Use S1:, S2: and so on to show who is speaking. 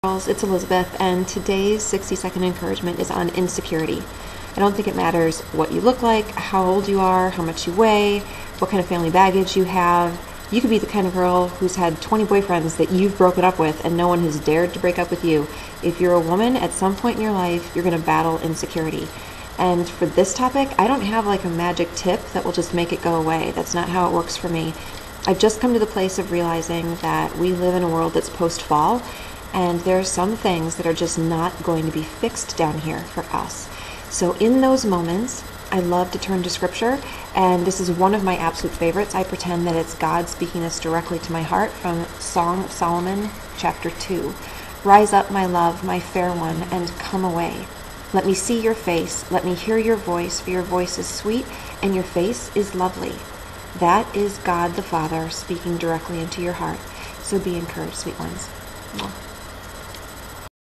S1: Girls, it's Elizabeth, and today's 60-second encouragement is on insecurity. I don't think it matters what you look like, how old you are, how much you weigh, what kind of family baggage you have. You could be the kind of girl who's had 20 boyfriends that you've broken up with and no one has dared to break up with you. If you're a woman, at some point in your life, you're going to battle insecurity. And for this topic, I don't have like a magic tip that will just make it go away. That's not how it works for me. I've just come to the place of realizing that we live in a world that's post-fall, and there are some things that are just not going to be fixed down here for us. So in those moments, I love to turn to scripture, and this is one of my absolute favorites. I pretend that it's God speaking this directly to my heart from Song of Solomon, chapter 2. Rise up, my love, my fair one, and come away. Let me see your face, let me hear your voice, for your voice is sweet, and your face is lovely. That is God the Father speaking directly into your heart. So be encouraged, sweet ones. Mwah.